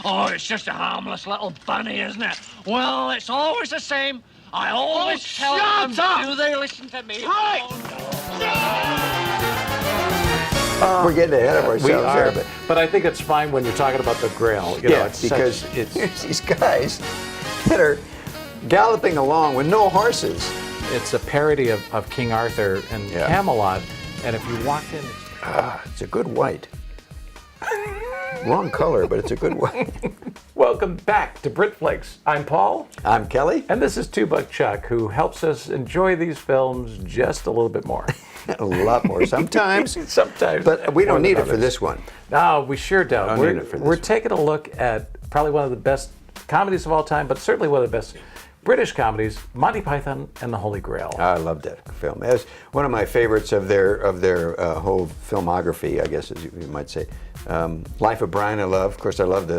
Oh, it's just a harmless little bunny, isn't it? Well, it's always the same. I always tell them, do they listen to me? We're getting ahead of ourselves We are, there, but I think it's fine when you're talking about the Grail. You know, it's because here's these guys that are galloping along with no horses. it's a parody of King Arthur and Camelot, and if you walked in... It's a good white. Wrong color, but it's a good white. Welcome back to Brit Flix. I'm Paul. I'm Kelly. And this is Two Buck Chuck, who helps us enjoy these films just a little bit more. A lot more sometimes. Sometimes. But we don't need it for this one. No, we sure don't. We're one. taking a look at probably one of the best comedies of all time, but certainly one of the best British comedies, Monty Python and the Holy Grail. I loved that film. It was one of my favorites of their whole filmography, I guess, as you might say. Life of Brian, I love. Of course, I love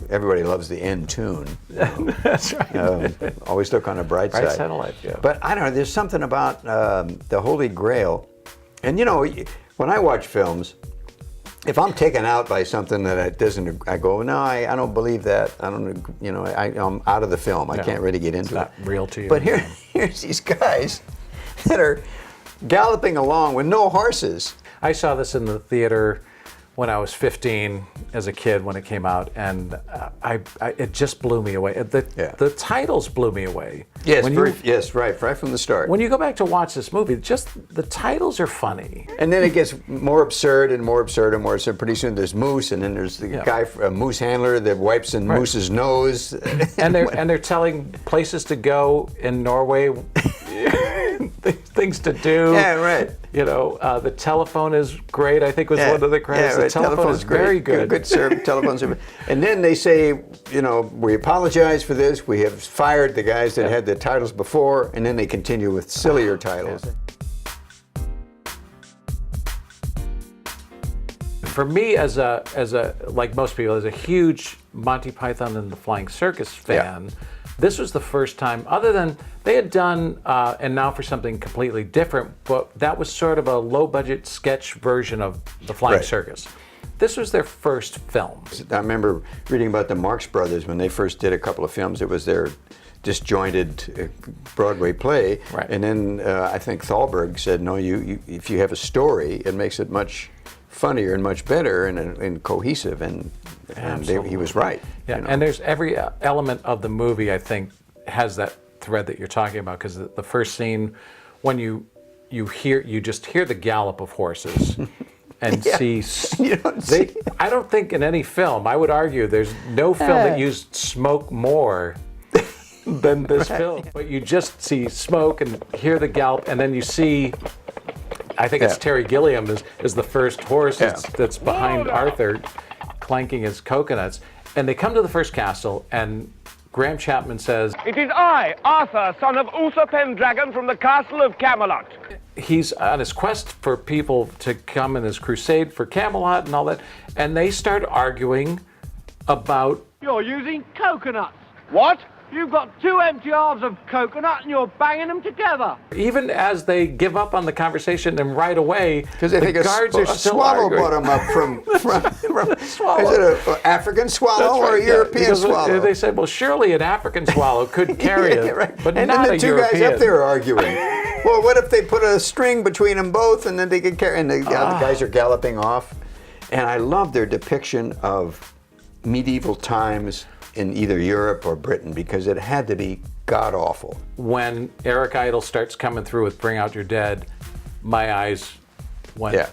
everybody loves the end tune. That's right. Always look on the bright side. Bright side of life, yeah. But I don't know, there's something about the Holy Grail. And you know, when I watch films, if I'm taken out by something that doesn't, I go, no, I don't believe that. I don't, you know, I'm out of the film. I can't really get into it. It's not real to you. But here's these guys that are galloping along with no horses. I saw this in the theater when I was 15 as a kid when it came out, and it just blew me away. The titles blew me away. Yes, right from the start. When you go back to watch this movie, just the titles are funny. And then it gets more absurd and more absurd and more absurd. Pretty soon there's Moose, and then there's the guy, a moose handler that wipes in Moose's nose. And they're telling places to go in Norway, things to do. Yeah, right. You know, the telephone is great, I think was one of the credits. Yeah, the telephone is very good. Good telephone service. And then they say, you know, we apologize for this. We have fired the guys that had the titles before, and then they continue with sillier titles. For me, as a like most people, as a huge Monty Python and the Flying Circus fan, this was the first time, other than they had done, and now for something completely different, but that was sort of a low-budget sketch version of the Flying Circus. This was their first film. I remember reading about the Marx Brothers when they first did a couple of films. It was their disjointed Broadway play, and then I think Thalberg said, "No, if you have a story, it makes it much funnier and much better and cohesive." And he was right. Yeah, you know? and there's every element of the movie, I think, has that thread that you're talking about, because the first scene, when you just hear the gallop of horses and see. I don't think in any film, I would argue, there's no film that used smoke more than this film. But you just see smoke and hear the gallop, and then you see. I think it's Terry Gilliam is the first horse that's behind Arthur, clanking his coconuts. And they come to the first castle, and Graham Chapman says, "It is I, Arthur, son of Uther Pendragon from the castle of Camelot." He's on his quest for people to come in his crusade for Camelot and all that. And they start arguing about... You're using coconuts. What? You've got 2 empty halves of coconut and you're banging them together. Even as they give up on the conversation and right away, because they think guards are still swallow arguing. brought them up from swallow. Is it an African swallow or a European swallow? They said, well, surely an African swallow could carry it, but and not then the a two European. guys up there are arguing. Well, what if they put a string between them both and then they could carry? And the guys are galloping off. And I love their depiction of medieval times in either Europe or Britain, because it had to be god-awful. When Eric Idle starts coming through with Bring Out Your Dead, my eyes went,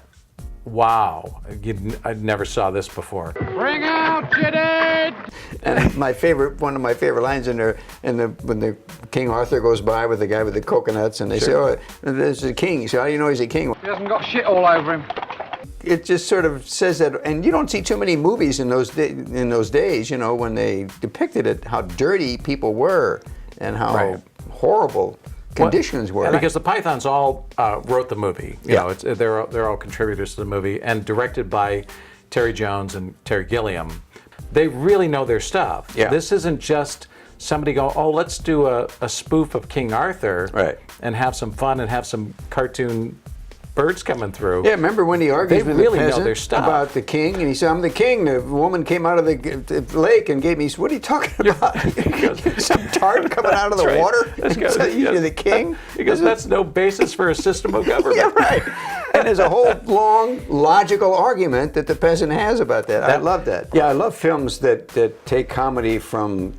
wow, I never saw this before. Bring out your dead! And one of my favorite lines in there, when the King Arthur goes by with the guy with the coconuts, and they say, oh, there's a king. He said, how do you know he's a king? He hasn't got shit all over him. It just sort of says that, and you don't see too many movies in those days, you know, when they depicted it, how dirty people were and how horrible conditions were. Because the Pythons all wrote the movie. You know, they're all contributors to the movie, and directed by Terry Jones and Terry Gilliam. They really know their stuff. Yeah. This isn't just somebody go, oh, let's do a spoof of King Arthur and have some fun and have some cartoon birds coming through. Yeah, remember when he argues They with really the know peasant their stuff. about the king, and he said, "I'm the king." The woman came out of the lake and gave me. What are you talking about? Some tart coming out of the right. water. So you're the king. He goes, "That's no basis for a system of government." Yeah, right. And there's a whole long logical argument that the peasant has about that. I love that. Yeah, I love films that take comedy from.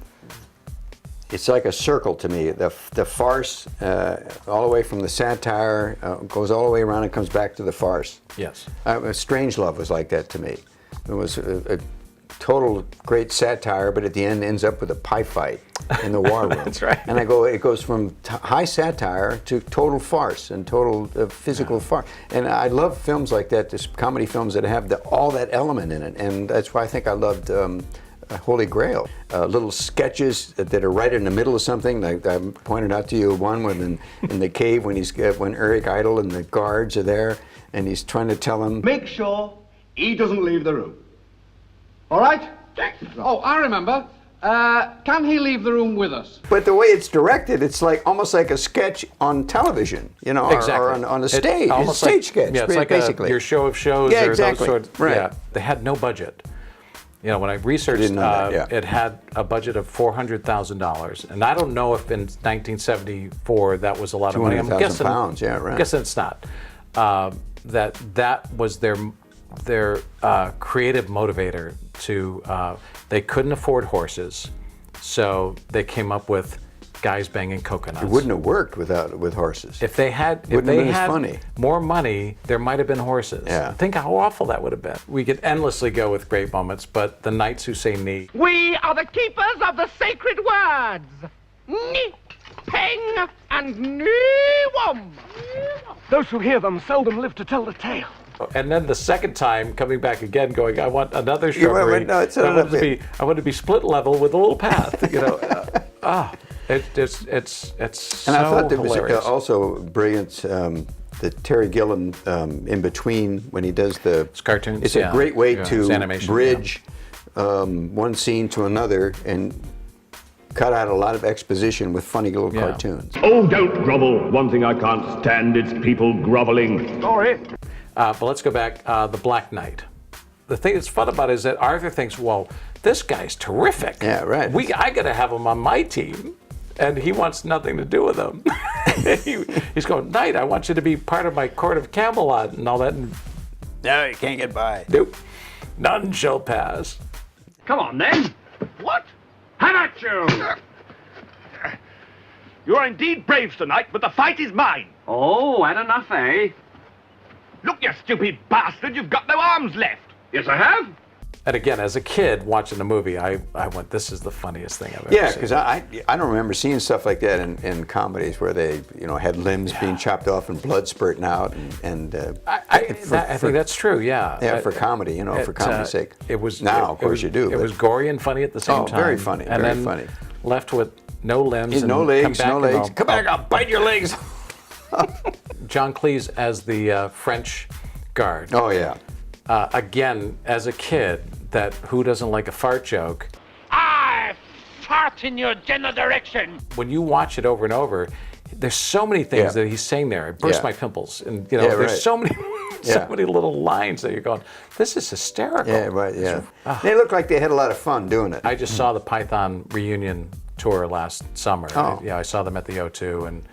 It's like a circle to me. The farce, all the way from the satire, goes all the way around and comes back to the farce. Yes. Strangelove was like that to me. It was a total great satire, but at the end ends up with a pie fight in the war room. That's right. And it goes from high satire to total farce and total physical farce. And I love films like that, this comedy films that have all that element in it. And that's why I think I loved Holy Grail. Little sketches that are right in the middle of something. Like I pointed out to you one when in the cave when Eric Idle and the guards are there, and he's trying to tell him, Make sure he doesn't leave the room. All right? Oh, I remember. Can he leave the room with us? But the way it's directed, it's almost like a sketch on television, Exactly. or on a stage. Almost It's a stage sketch, Yeah, it's like basically. your show of shows. Yeah, or exactly. Those sorts. Right. Yeah, they had no budget. When I researched, Didn't know that, yeah. it had a budget of $400,000, and I don't know if in 1974 that was a lot of money. I'm 200,000 guessing pounds, yeah, right. I'm guessing it's not. That was their creative motivator to. They couldn't afford horses, so they came up with guys banging coconuts. It wouldn't have worked with horses. If they had funny. more money, there might have been horses. Yeah. Think how awful that would have been. We could endlessly go with great moments, but the knights who say knee. We are the keepers of the sacred words. Ni, peng, and ni-wom. Those who hear them seldom live to tell the tale. And then the second time, coming back again, going, I want another shrubbery. No, it's I want to be split level with a little path. It's And so I thought there was hilarious. also brilliant, the Terry Gilliam in between when he does It's cartoons. It's a great way It's to animation, bridge one scene to another and cut out a lot of exposition with funny little cartoons. Oh, don't grovel. One thing I can't stand, it's people groveling. Sorry. But let's go back. The Black Knight. The thing that's fun about it is that Arthur thinks, well, this guy's terrific. Yeah, right. I got to have him on my team. And he wants nothing to do with him. He's going, Knight, I want you to be part of my court of Camelot and all that. And No, you can't get by. nope, none shall pass. Come on, then. What? Have at you! You are indeed brave tonight, but the fight is mine. Oh, had enough, eh? Look, you stupid bastard, you've got no arms left. Yes, I have. And again, as a kid watching the movie, I went, this is the funniest thing I've ever Yeah, seen. because I don't remember seeing stuff like that in comedies where they had limbs being chopped off and blood spurting out I think that's true, yeah. Yeah, for comedy, for comedy's sake. It was now, of course, you do. It but- was gory and funny at the same Oh, time. very funny, and very then funny. left with no limbs. no and legs, come no back and legs. Come back, I'll bite your legs. John Cleese as the French guard. Oh yeah. Again, as a kid, who doesn't like a fart joke? I fart in your general direction. When you watch it over and over, there's so many things that he's saying there. I burst my pimples, and there's right. so many, many little lines that you're going, this is hysterical. Yeah, right. Yeah. They look like they had a lot of fun doing it. I just saw the Python reunion tour last summer. Oh. I saw them at the O2, and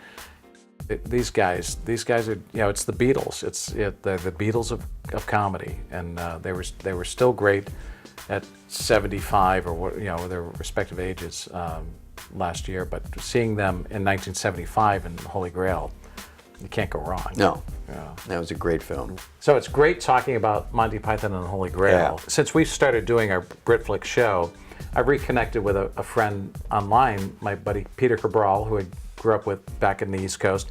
these guys are, it's the Beatles. They're the Beatles of comedy, and they were still great at 75 or their respective ages last year. But seeing them in 1975 in Holy Grail, you can't go wrong. No. Yeah. That was a great film. So it's great talking about Monty Python and the Holy Grail. Yeah. Since we started doing our Brit Flix show, I reconnected with a friend online, my buddy Peter Cabral, who I grew up with back in the East Coast.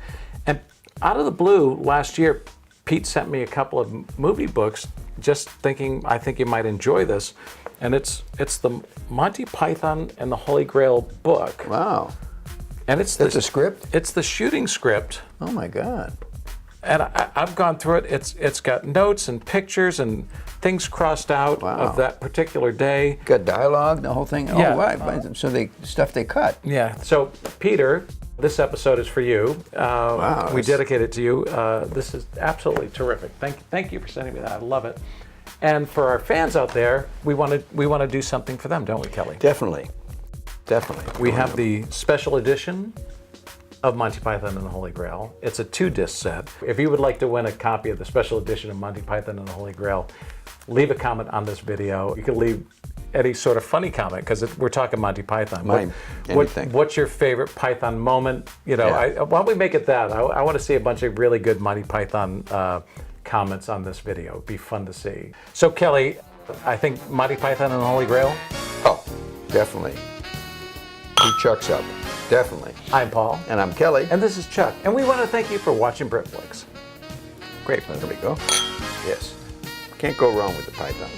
And out of the blue, last year, Pete sent me a couple of movie books, just thinking, I think you might enjoy this. And it's the Monty Python and the Holy Grail book. Wow. And it's That's a script? It's the shooting script. Oh my God. And I've gone through it. It's got notes and pictures and things crossed out of that particular day. Got dialogue, the whole thing. Yeah. Oh, right. So stuff they cut. Yeah. So Peter This episode is for you. Wow, we dedicate it to you. This is absolutely terrific. Thank you for sending me that. I love it. And for our fans out there, we want to do something for them, don't we, Kelly? Definitely. We have the special edition of Monty Python and the Holy Grail. It's a 2-disc set. If you would like to win a copy of the special edition of Monty Python and the Holy Grail, leave a comment on this video. You can leave any sort of funny comment, because we're talking Monty Python. Anything. What's your favorite Python moment? You know, Yeah. why don't we make it that? I want to see a bunch of really good Monty Python comments on this video. It'd be fun to see. So Kelly, I think Monty Python and the Holy Grail. Oh, definitely. Two Chucks up. Definitely. I'm Paul. And I'm Kelly. And this is Chuck. And we want to thank you for watching Brit Flix. Great. There we go. Yes. Can't go wrong with the Python.